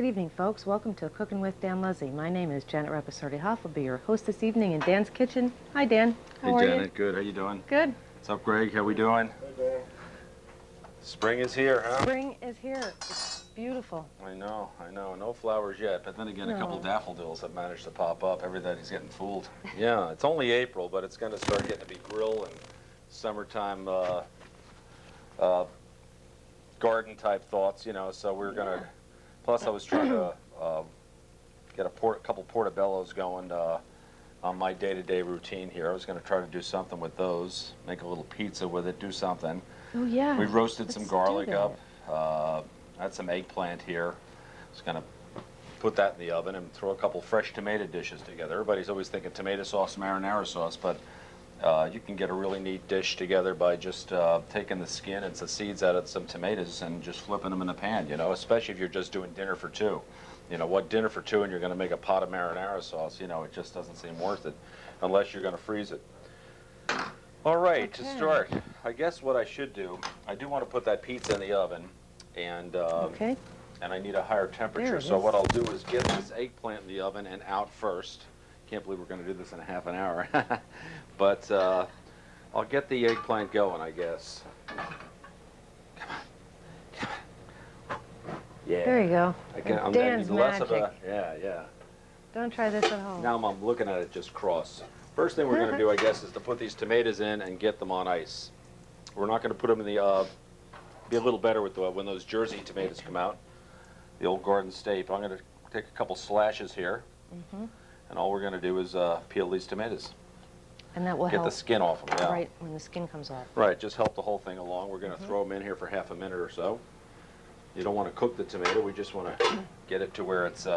Good evening, folks. Welcome to Cooking with Dan Leslie. My name is Janet Rapisardi-Hoff. I'll be your host this evening in Dan's kitchen. Hi, Dan. How are you? Hey, Janet. Good. How you doing? Good. What's up, Greg? How we doing? Hey, Dan. Spring is here, huh? Spring is here. It's beautiful. I know. No flowers yet, but then again, a couple daffodils have managed to pop up. Everybody's getting fooled. Yeah, it's only April, but it's going to start getting to be grill and summertime garden type thoughts, you know, so we're going to, plus I was trying to get a couple portobellos going on my day-to-day routine here. I was going to try to do something with those, make a little pizza with it, do something. Oh, yeah. We roasted some garlic up. I had some eggplant here. Just going to put that in the oven and throw a couple fresh tomato dishes together. Everybody's always thinking tomato sauce, marinara sauce, but you can get a really neat dish together by just taking the skin and the seeds out of some tomatoes and just flipping them in the pan, you know, especially if you're just doing dinner for two. You know, what dinner for two and you're going to make a pot of marinara sauce, you know, it just doesn't seem worth it unless you're going to freeze it. All right, to start, I guess what I should do, I do want to put that pizza in the oven, and and I need a higher temperature. So what I'll do is get this eggplant in the oven and out first. Can't believe we're going to do this in a half an hour. But I'll get the eggplant going, I guess. Come on. Yeah. There you go. I'm Dan's less magic. of a, yeah. Don't try this at home. Now I'm looking at it just cross. First thing we're going to do, I guess, is to put these tomatoes in and get them on ice. We're not going to put them in the, be a little better with when those Jersey tomatoes come out, the old garden state. I'm going to take a couple slashes here, and all we're going to do is peel these tomatoes. And that will help. Get the skin off them, yeah. Right, when the skin comes off. Right, just help the whole thing along. We're going to throw them in here for half a minute or so. You don't want to cook the tomato. We just want to get it to where it's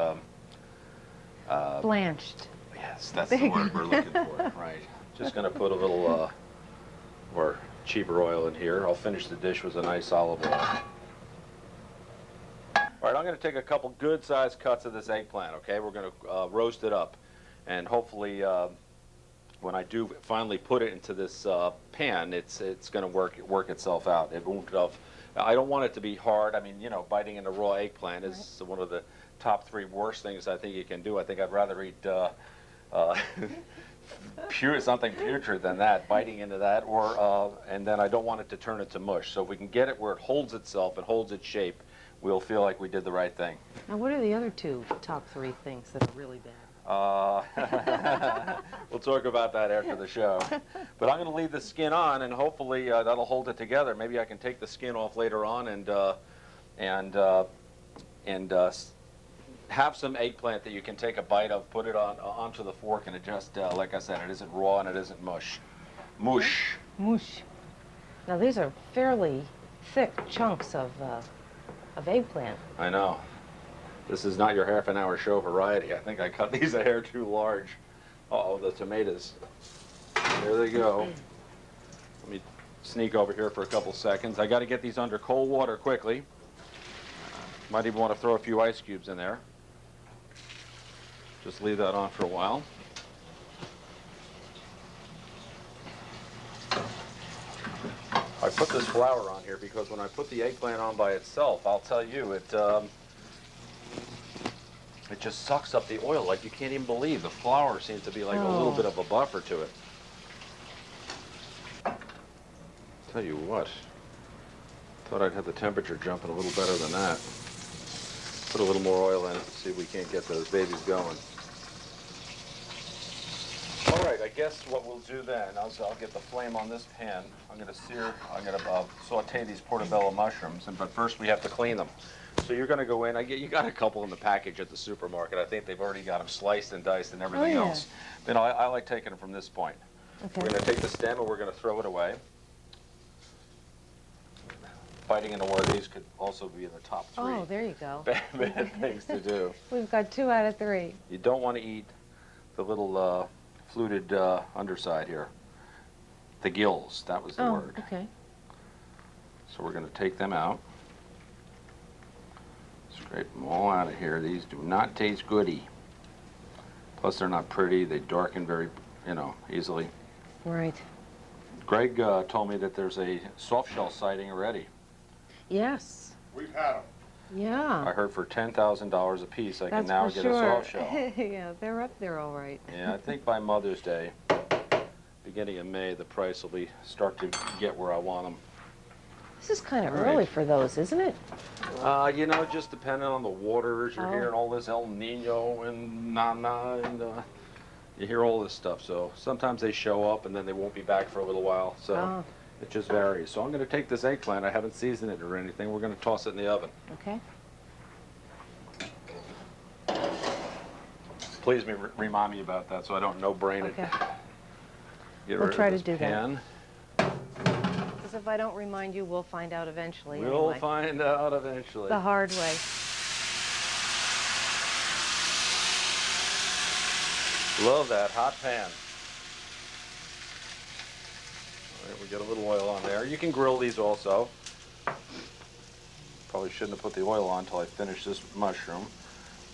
blanched. Yes, that's the word we're looking for. Right. Just going to put a little more cheaper oil in here. I'll finish the dish with a nice olive oil. All right, I'm going to take a couple good-sized cuts of this eggplant, okay? We're going to roast it up. And hopefully, when I do finally put it into this pan, it's going to work itself out. It won't. I don't want it to be hard. I mean, you know, biting into raw eggplant is one of the top 3 worst things I think you can do. I think I'd rather eat something putrid than that, biting into that, or and then I don't want it to turn into mush. So if we can get it where it holds itself and holds its shape, we'll feel like we did the right thing. Now, what are the other 2 top 3 things that are really bad? We'll talk about that after the show. But I'm going to leave the skin on, and hopefully that'll hold it together. Maybe I can take the skin off later on and have some eggplant that you can take a bite of, put it onto the fork, and it just, like I said, it isn't raw and it isn't mush. Mush. Mush. Now, these are fairly thick chunks of eggplant. I know. This is not your half-an-hour show variety. I think I cut these a hair too large. Uh-oh, the tomatoes. There they go. Let me sneak over here for a couple seconds. I got to get these under cold water quickly. Might even want to throw a few ice cubes in there. Just leave that on for a while. I put this flour on here because when I put the eggplant on by itself, I'll tell you, it just sucks up the oil like you can't even believe. The flour seems to be like a little bit of a buffer to it. Tell you what, thought I'd have the temperature jumping a little better than that. Put a little more oil in it to see if we can't get those babies going. All right, I guess what we'll do then, I'll get the flame on this pan. I'm going to saute these portobello mushrooms, but first we have to clean them. So you're going to go in. You got a couple in the package at the supermarket. I think they've already got them sliced and diced and everything else. You know, I like taking them from this point. Okay. We're going to take the stem and we're going to throw it away. Biting into one of these could also be in the top 3. Oh, there you go. Bad things to do. We've got 2 out of 3. You don't want to eat the little fluted underside here. The gills, that was the word. Okay. So we're going to take them out. Scrape them all out of here. These do not taste goody. Plus they're not pretty. They darken very, easily. Right. Greg told me that there's a soft shell sighting already. Yes. We've had them. I Yeah, heard for $10,000 a piece, I can that's now for get sure. a soft shell. Yeah, they're up there all right. Yeah, I think by Mother's Day, beginning of May, the price will be start to get where I want them. This is kind of All early right. for those, isn't it? You know, just depending on the waters, you're Oh. hearing all this El Nino and na and you hear all this stuff. So sometimes they show up and then they won't be back for a little while. So Oh, it just varies. So I'm going to take this eggplant. I haven't seasoned it or anything. We're going to toss it in the oven. okay. Please remind me about that so I don't no-brain it. Okay. Get We'll rid try of to this do that. pan. Because if I don't remind you, we'll find out eventually. We'll anyway. find out eventually. The hard way. Love that hot pan. All right, we get a little oil on there. You can grill these also. Probably shouldn't have put the oil on until I finish this mushroom.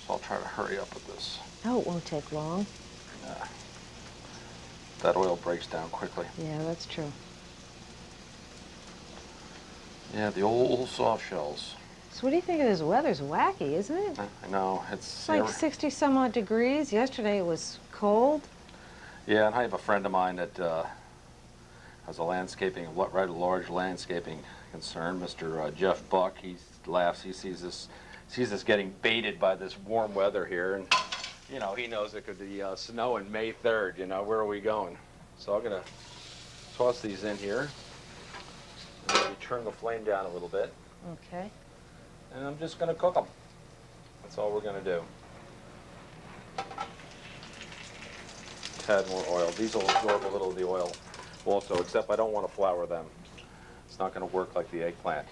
So I'll try to hurry up with this. Oh, it won't take long. Yeah. That oil breaks down quickly. Yeah, that's true. Yeah, the old soft shells. So what do you think of this weather? It's wacky, isn't it? I know, it's It's like 60 some odd degrees. Yesterday it was cold. yeah, and I have a friend of mine that has a rather large landscaping concern, Mr. Jeff Buck. He laughs. He sees us getting baited by this warm weather here, and you know he knows it could be snowing May 3rd. You know, where are we going? So I'm gonna toss these in here. And maybe turn the flame down a little bit, Okay. and I'm just gonna cook them. That's all we're gonna do. Tad more oil. These will absorb a little of the oil also, except I don't want to flour them. It's not going to work like the eggplant.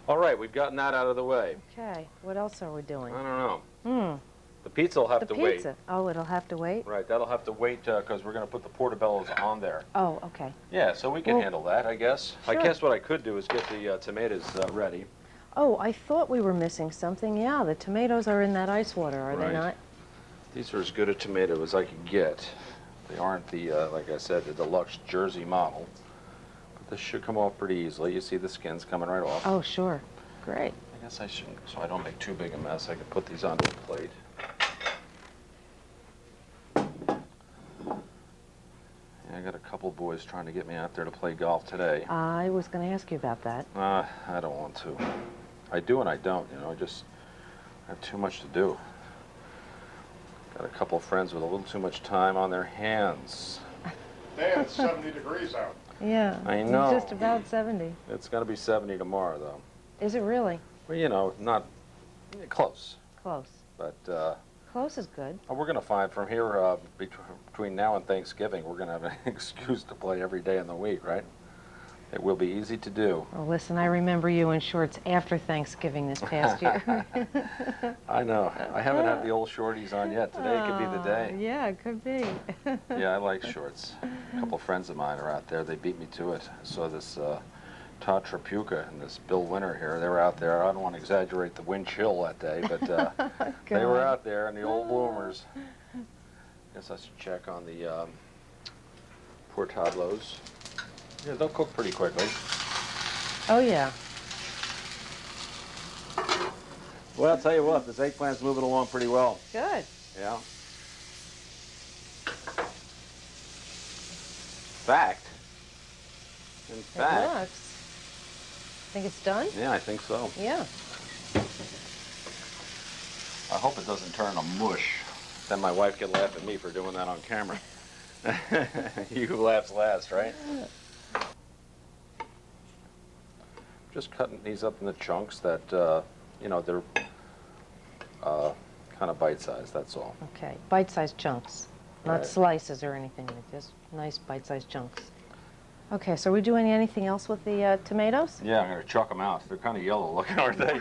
All right, we've gotten that out of the way. Okay. What else are we doing? I don't know. Hmm. The pizza will have The to pizza. wait. Oh, it'll have to wait? Right, that'll have to wait because we're going to put the portobellos on there. Oh, okay. Yeah, so we can Well, handle that, I guess. I sure. guess what I could do is get the tomatoes ready. Oh, I thought we were missing something. Yeah, the tomatoes are in that ice water, are they Right. not? These are as good a tomato as I can get. They aren't the, like I said, the deluxe Jersey model. But this should come off pretty easily. You see the skin's coming right off. Oh, sure. Great. I guess I shouldn't, so I don't make too big a mess. I can put these onto a plate. Yeah, I got a couple boys trying to get me out there to play golf today. I was going to ask you about that. I don't want to. I do and I don't, you know. I have too much to do. Got a couple of friends with a little too much time on their hands. Dan, it's 70 degrees out. Yeah. I know. It's just about 70. It's going to be 70 tomorrow, though. Is it really? Well, you know, not close, Close. but Close is good. we're going to find from here between now and Thanksgiving, we're going to have an excuse to play every day in the week, right? It will be easy to do. Well, listen, I remember you in shorts after Thanksgiving this past year. I know. I haven't had the old shorties on yet. Today could be the day. Yeah, it could be. Yeah, I like shorts. A couple friends of mine are out there. They beat me to it. I saw this Todd Trapuka and this Bill Winter here. They were out there. I don't want to exaggerate the wind chill that day, but they were out there in the old bloomers. Guess I should check on the Portobellos. Yeah, they'll cook pretty quickly. Oh, yeah. Well, I'll tell you what, this eggplant's moving along pretty well. Good. Yeah. In It fact, looks. Think it's done? yeah, I think so. Yeah. I hope it doesn't turn a mush. Then my wife can laugh at me for doing that on camera. You laughs last, right? Just cutting these up in the chunks that, you know, they're kind of bite-sized, that's all. Okay. Bite-sized chunks. Not Right. slices or anything like this. Nice bite-sized chunks. Okay, so are we doing anything else with the tomatoes? Yeah, I'm going to chuck them out. They're kind of yellow looking, aren't they?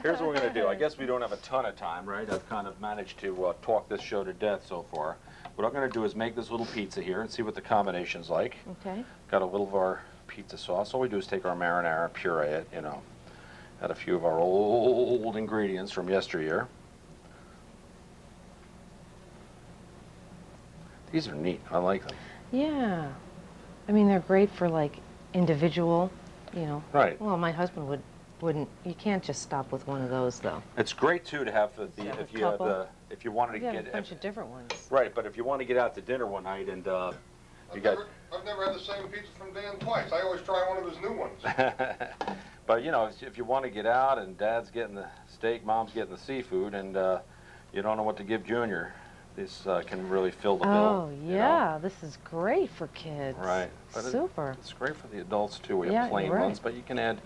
Here's what we're going to do. I guess we don't have a ton of time, right? I've kind of managed to talk this show to death so far. What I'm going to do is make this little pizza here and see what the combination's like. Okay. Got a little of our pizza sauce. All we do is take our marinara, puree it, you know. Add a few of our old ingredients from yesteryear. These are neat. I like them. Yeah. I mean, they're great for like individual, you know. Right. Well, my husband would You can't just stop with one of those though. It's great too to have Yeah, if a you have couple. if you wanted to You have get a bunch of different ones. right, but if you want to get out to dinner one night and I've never had the same pizza from Dan twice. I always try one of his new ones. but you know, if you want to get out and Dad's getting the steak, Mom's getting the seafood, and you don't know what to give Junior, this can really fill the bill. Oh you know? yeah, this is great for kids. Right. But Super. It's great for the adults too. We Yeah, have plain you're right. ones, but you can add,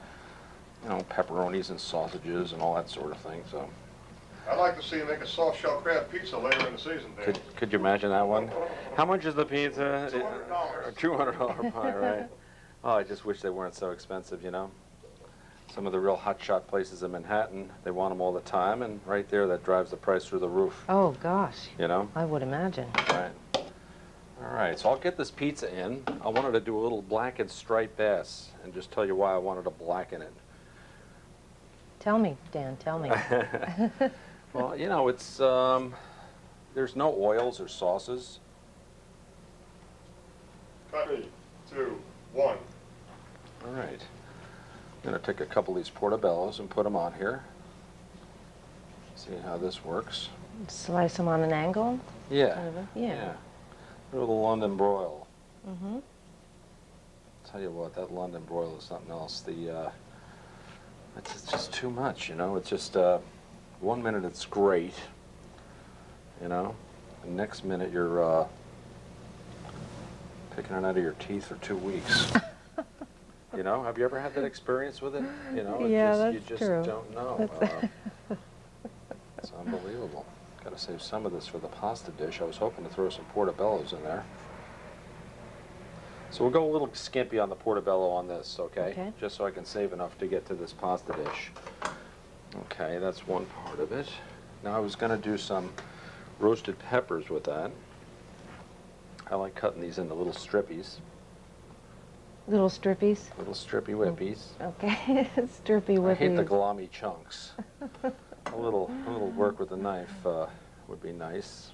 you know, pepperonis and sausages and all that sort of thing. So. I'd like to see you make a soft shell crab pizza later in the season, Dan. Could you imagine that one? How much is the pizza? $200. $200 pie, right? Oh, I just wish they weren't so expensive, you know? Some of the real hotshot places in Manhattan, they want them all the time, and right there, that drives the price through the roof, Oh gosh, you know? I would imagine. Right. All right, so I'll get this pizza in. I wanted to do a little blackened striped bass, and just tell you why I wanted to blacken it. Tell me, Dan, tell me. Well, you know, it's, there's no oils or sauces. 3, 2, 1. All right. I'm going to take a couple of these portobellos and put them on here. See how this works. Slice them on an angle? Yeah. Kind of yeah. A little London broil. Mm-hmm. Tell you what, that London broil is something else. It's just too much, you know. It's just, 1 minute it's great, you know. The next minute you're picking it out of your teeth for 2 weeks. You know, have you ever had that experience with it? You know, Yeah, you that's just true. don't know. It's unbelievable. Got to save some of this for the pasta dish. I was hoping to throw some portobellos in there. So we'll go a little skimpy on the portobello on this, okay? Okay. Just so I can save enough to get to this pasta dish. Okay, that's one part of it. Now I was going to do some roasted peppers with that. I like cutting these into little strippies. Little strippies? Little strippy whippies. Okay, strippy whippies. I hate the glommy chunks. a little work with a knife would be nice.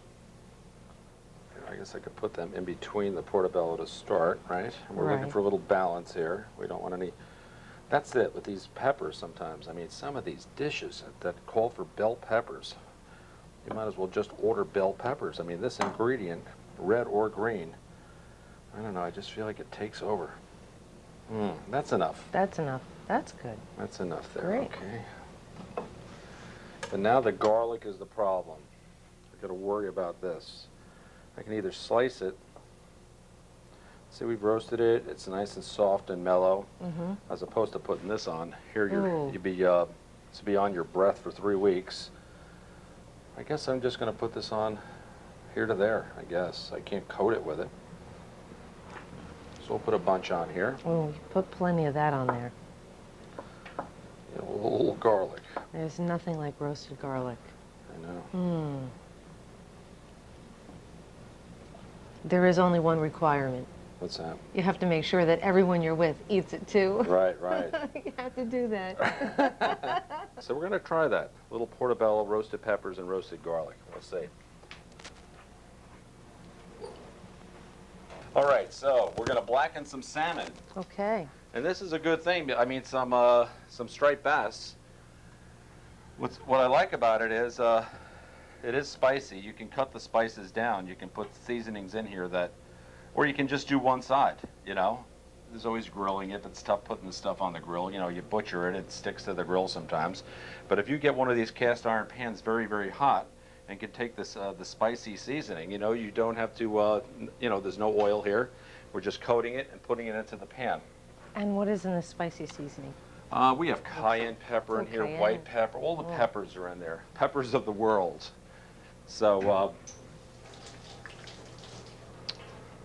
I guess I could put them in between the portobello to start, right? And we're looking Right. for a little balance here. We don't want any... That's it with these peppers sometimes. I mean, some of these dishes that call for bell peppers, you might as well just order bell peppers. I mean, this ingredient, red or green, I don't know, I just feel like it takes over. That's enough. That's enough. That's good. That's enough there, Great. okay. But now the garlic is the problem. I've got to worry about this. I can either slice it. See, we've roasted it. It's nice and soft and mellow. Mm-hmm. As opposed to putting this on. Here, Ooh. you'd be to be on your breath for 3 weeks. I guess I'm just going to put this on here to there, I guess. I can't coat it with it. So we'll put a bunch on here. Oh, you put plenty of that on there. You know, a little garlic. There's nothing like roasted garlic. I know. Hmm. There is only one requirement. What's that? You have to make sure that everyone you're with eats it too. Right, right. You have to do that. So we're going to try that. Little portobello, roasted peppers, and roasted garlic. We'll see. All right, so we're going to blacken some salmon. Okay. And this is a good thing. I mean, some striped bass. What I like about it is spicy. You can cut the spices down. You can put seasonings in here that, or you can just do one side, you know. There's always grilling it. It's tough putting the stuff on the grill. You know, you butcher it, it sticks to the grill sometimes. But if you get one of these cast iron pans very, very hot and can take this the spicy seasoning, you know, you don't have to, you know, there's no oil here. We're just coating it and putting it into the pan. And what is in the spicy seasoning? We have cayenne pepper in here, cayenne. white pepper. All the peppers are in there. Peppers of the world. So,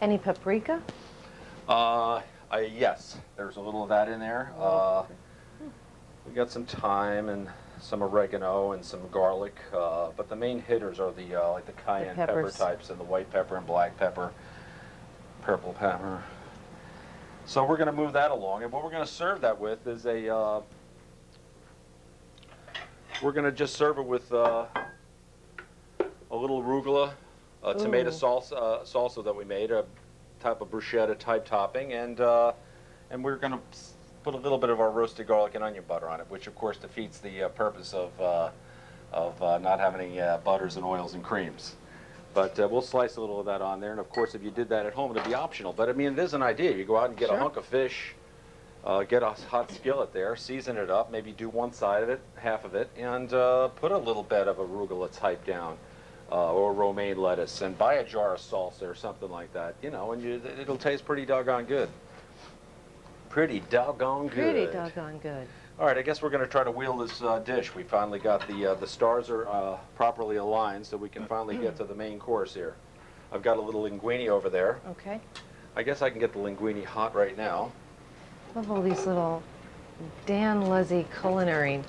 Any paprika? yes, there's a little of that in there. We got some thyme and some oregano and some garlic, but the main hitters are the like the cayenne pepper peppers. types and the white pepper and black pepper, purple pepper. So we're going to move that along, and what we're going to serve that with is we're going to just serve it with a little arugula, tomato salsa that we made, a type of bruschetta type topping, and we're going to put a little bit of our roasted garlic and onion butter on it, which of course defeats the purpose of not having any butters and oils and creams. But we'll slice a little of that on there, and of course if you did that at home, it'd be optional. But I mean, it is an idea. You go out and get a hunk of fish, get a hot skillet there, season it up, maybe do one side of it, half of it, and put a little bit of arugula type down, or romaine lettuce, and buy a jar of salsa or something like that, you know, and it'll taste pretty doggone good. Pretty doggone good. Pretty doggone good. All right, I guess we're going to try to wheel this dish. We finally got the stars are properly aligned, so we can finally get to the main course here. I've got a little linguine over there. Okay. I guess I can get the linguine hot right now. Love all these little Dan Lezzy culinary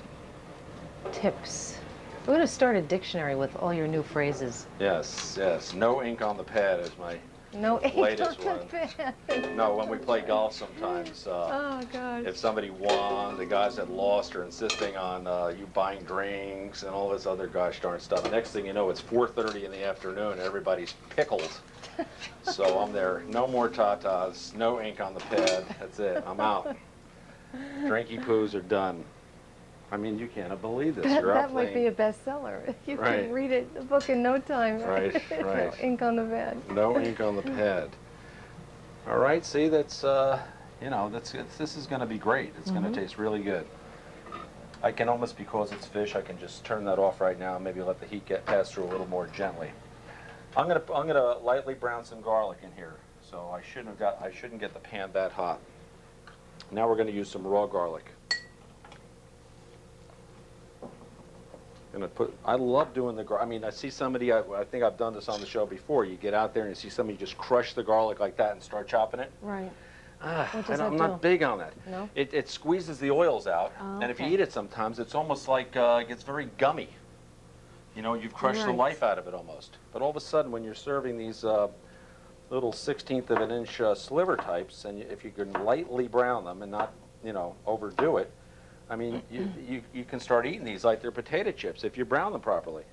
tips. We're going to start a dictionary with all your new phrases. Yes, yes. No ink on the pad is my No ink latest on one. the pad. No, when we play golf sometimes, Oh, God. if somebody won, the guys that lost are insisting on you buying drinks and all this other gosh darn stuff. Next thing you know, it's 4:30 in the afternoon and everybody's pickled. So I'm there. No more tatas, no ink on the pad. That's it. I'm out. Drinky poos are done. I mean, you can't believe this. You're out That might be playing. a bestseller. You Right. can read it, the book in no time. Right, No right. ink on the pad. No ink on the pad. All right, see, that's, you know, this is going to be great. It's going to taste really good. I can almost, because it's fish, I can just turn that off right now and maybe let the heat pass through a little more gently. I'm gonna lightly brown some garlic in here, so I shouldn't get the pan that hot. Now we're going to use some raw garlic. I love doing the garlic. I mean, I see somebody, I think I've done this on the show before. You get out there and you see somebody just crush the garlic like that and start chopping it. Right. What does I'm that not do? big on that. No? It squeezes the oils out, Oh, and if you okay. eat it sometimes, it's almost like it gets very gummy. You know, you've crushed the Right. life out of it almost. But all of a sudden, when you're serving these little 1/16 of an inch sliver types, and if you can lightly brown them and not, you know, overdo it, I mean, you can start eating these like they're potato chips if you brown them properly.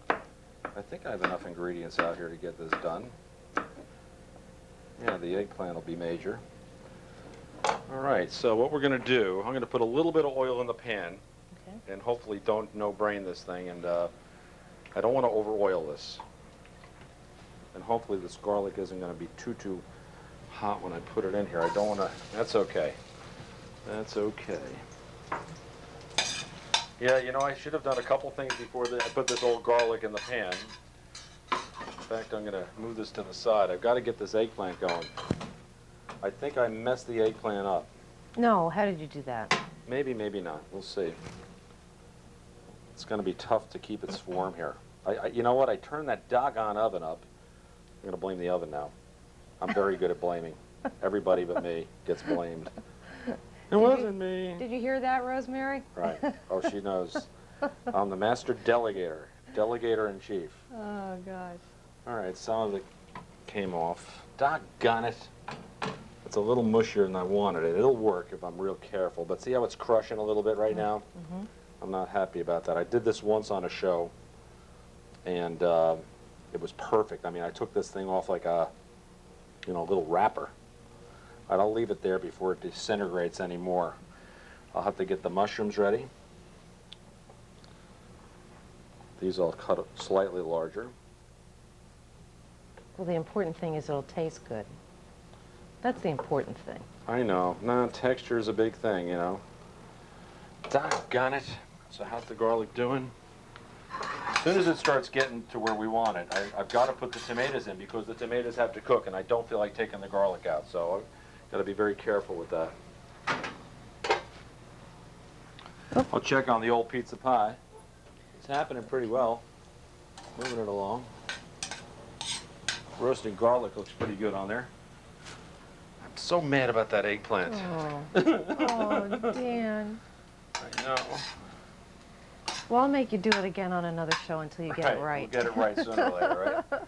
I think I have enough ingredients out here to get this done. Yeah, the eggplant will be major. All right, so what we're going to do, I'm going to put a little bit of oil in the pan, Okay. and hopefully don't no-brain this thing, and I don't want to over-oil this. And hopefully this garlic isn't going to be too hot when I put it in here. I don't want to, that's okay. That's okay. Yeah, you know, I should have done a couple things before I put this old garlic in the pan. In fact, I'm going to move this to the side. I've got to get this eggplant going. I think I messed the eggplant up. No, how did you do that? Maybe, maybe not. We'll see. It's going to be tough to keep its form here. You know what? I turned that doggone oven up. I'm going to blame the oven now. I'm very good at blaming. Everybody but me gets blamed. It wasn't me. Did you hear that, Rosemary? Right. Oh, she knows. I'm the master delegator in chief. Oh, gosh. All right, some of it came off. Doggone it. It's a little mushier than I wanted it. It'll work if I'm real careful. But see how it's crushing a little bit right now? Mm-hmm. I'm not happy about that. I did this once on a show, and it was perfect. I mean, I took this thing off like a, you know, little wrapper. I don't leave it there before it disintegrates anymore. I'll have to get the mushrooms ready. These I'll cut slightly larger. Well, the important thing is it'll taste good. That's the important thing. I know. No, texture is a big thing, you know. Doggone it. So how's the garlic doing? As soon as it starts getting to where we want it, I've got to put the tomatoes in because the tomatoes have to cook, and I don't feel like taking the garlic out, so I've got to be very careful with that. I'll check on the old pizza pie. It's happening pretty well. Moving it along. Roasted garlic looks pretty good on there. I'm so mad about that eggplant. Oh, oh, Dan. I know. Well, I'll make you do it again on another show until you get it right. We'll get it right sooner or later, right?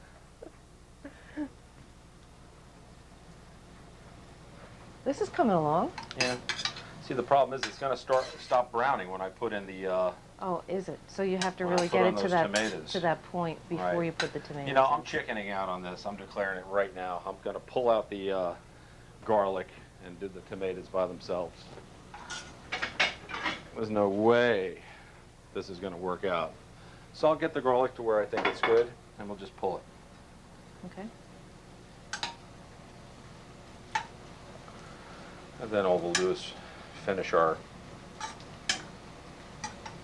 This is coming along. Yeah. See, the problem is it's going to stop browning when I put in the. Oh, is it? So you have to When I really put get on it to those that tomatoes. point before Right. you put the tomatoes. You know, I'm in. chickening out on this. I'm declaring it right now. I'm going to pull out the garlic and did the tomatoes by themselves. There's no way this is going to work out. So I'll get the garlic to where I think it's good, and we'll just pull it. Okay. And then all we'll do is finish our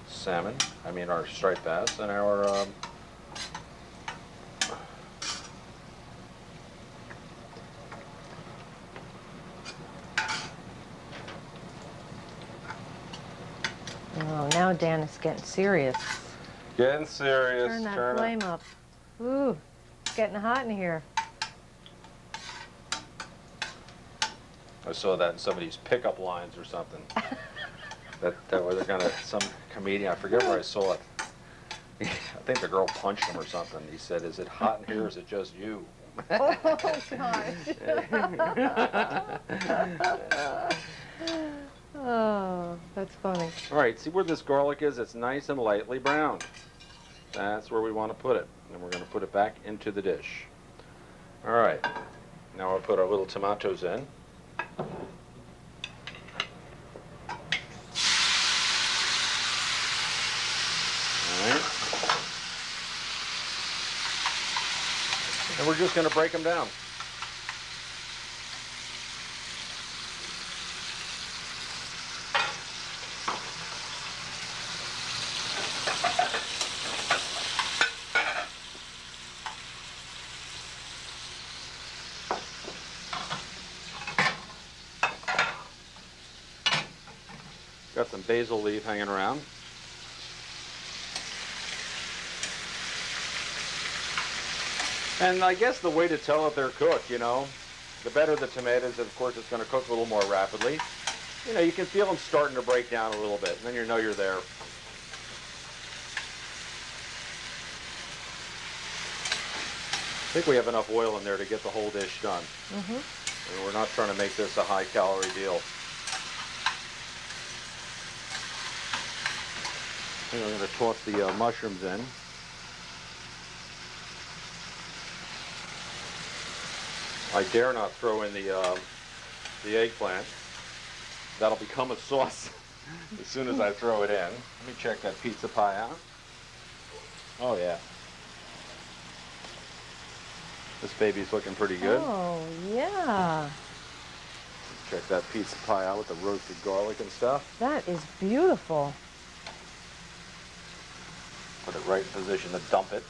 salmon, our striped bass, and our Oh, now Dan is getting serious. getting serious. Turn that flame up. Ooh, it's getting hot in here. I saw that in some of these pickup lines or something. that where they're gonna, some comedian, I forget where I saw it. I think the girl punched him or something. He said, "Is it hot in here or is it just you?" Oh, gosh. Oh, that's funny. All right, see where this garlic is? It's nice and lightly browned. That's where we want to put it. And we're going to put it back into the dish. All right, now we'll put our little tomatoes in. All right. And we're just going to break them down. Got some basil leaf hanging around. And I guess the way to tell if they're cooked, the better the tomatoes, of course, it's going to cook a little more rapidly. You can feel them starting to break down a little bit, and then you know you're there. I think we have enough oil in there to get the whole dish done. Mm-hmm. And we're not trying to make this a high-calorie deal. And we're going to toss the mushrooms in. I dare not throw in the eggplant. That'll become a sauce as soon as I throw it in. Let me check that pizza pie out. Oh yeah. This baby's looking pretty good. Oh, yeah. Check that pizza pie out with the roasted garlic and stuff. That is beautiful. Put it right in position to dump it.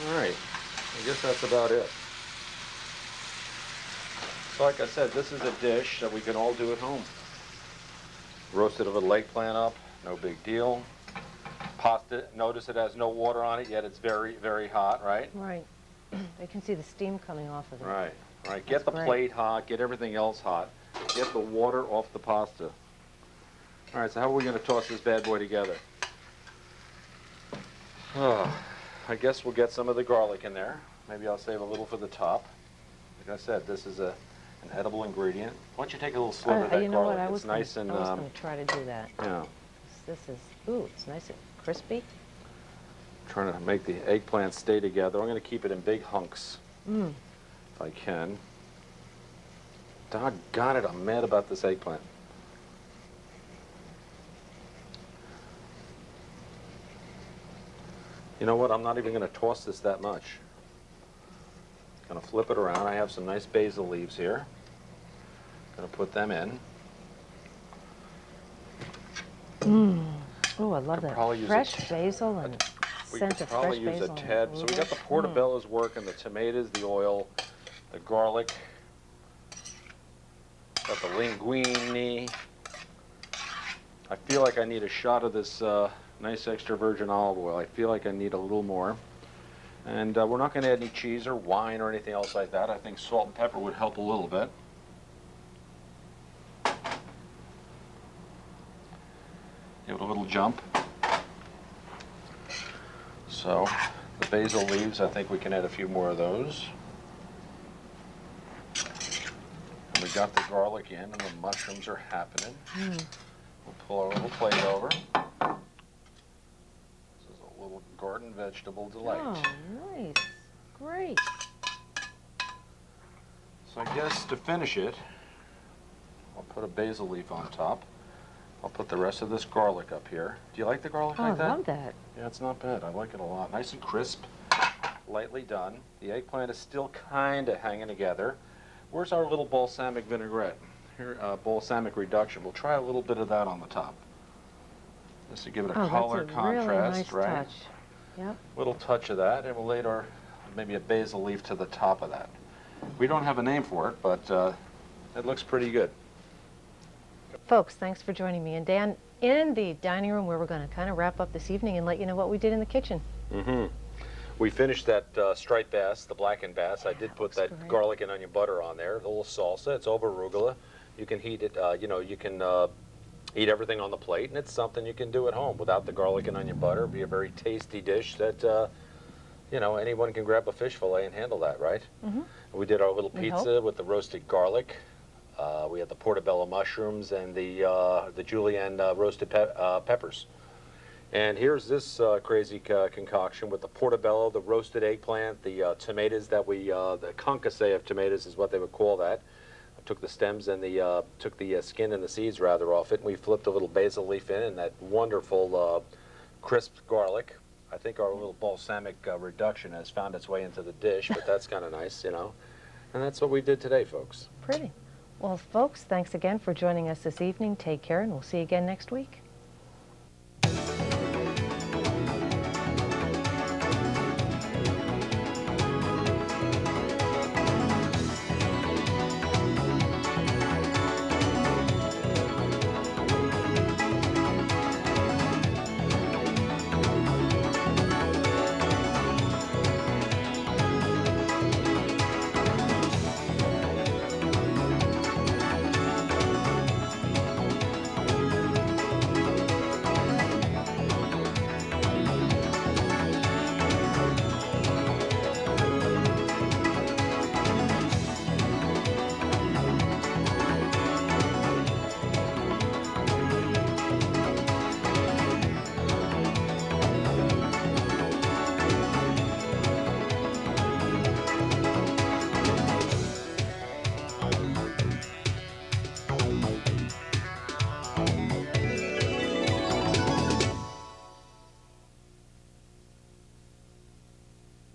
All right, I guess that's about it. So like I said, this is a dish that we can all do at home. Roasted a little eggplant up, no big deal. Pasta, notice it has no water on it, yet it's very, very hot, right? Right. I can see the steam coming off of it. Right, right. Get the great. plate hot, get everything else hot. Get the water off the pasta. All right, so how are we going to toss this bad boy together? Oh, I guess we'll get some of the garlic in there. Maybe I'll save a little for the top. Like I said, this is an edible ingredient. Why don't you take a little sliver of that You know garlic? what? I was It's nice and going to try to do that. yeah. This is, ooh, it's nice and crispy. Trying to make the eggplant stay together. I'm going to keep it in big hunks if I can. Doggone it, I'm mad about this eggplant. You know what? I'm not even going to toss this that much. Going to flip it around. I have some nice basil leaves here. Going to put them in. Oh, I love that. probably use Fresh basil and We scent could of probably fresh use basil. a tad. So we got the portobello's working, the tomatoes, the oil, the garlic, got the linguine. I feel like I need a shot of this nice extra virgin olive oil. I feel like I need a little more. And we're not going to add any cheese or wine or anything else like that. I think salt and pepper would help a little bit. Give it a little jump. So the basil leaves, I think we can add a few more of those. And we got the garlic in and the mushrooms are happening. We'll pull our little plate over. This is a little garden vegetable delight. Oh, nice. Great. So I guess to finish it, I'll put a basil leaf on top. I'll put the rest of this garlic up here. Do you like the garlic Oh, like I that? love that. Yeah, it's not bad. I like it a lot. Nice and crisp, lightly done. The eggplant is still kind of hanging together. Where's our little balsamic vinaigrette? Here, balsamic reduction. We'll try a little bit of that on the top, just to give it a Oh, color that's a really contrast, nice right? touch. Yep. Little touch of that, and we'll lay our maybe a basil leaf to the top of that. We don't have a name for it, but it looks pretty good. Folks, thanks for joining me and Dan in the dining room where we're going to kind of wrap up this evening and let you know what we did in the kitchen. Mm-hmm. We finished that striped bass, the blackened bass. I did put that great. garlic and onion butter on there, a little salsa. It's over arugula. You can heat it, you can eat everything on the plate, and it's something you can do at home without the garlic and onion butter. It'd be a very tasty dish that, anyone can grab a fish fillet and handle that, right? Mm-hmm. We did our little We pizza hope. with the roasted garlic. We had the portobello mushrooms and the julienne roasted peppers. And here's this crazy concoction with the portobello, the roasted eggplant, the tomatoes that the concasse of tomatoes is what they would call that. I took the stems and took the skin and the seeds rather off it, and we flipped a little basil leaf in and that wonderful crisp garlic. I think our little balsamic reduction has found its way into the dish, but that's kind of nice, And that's what we did today, folks. Pretty. Well, folks, thanks again for joining us this evening. Take care, and we'll see you again next week.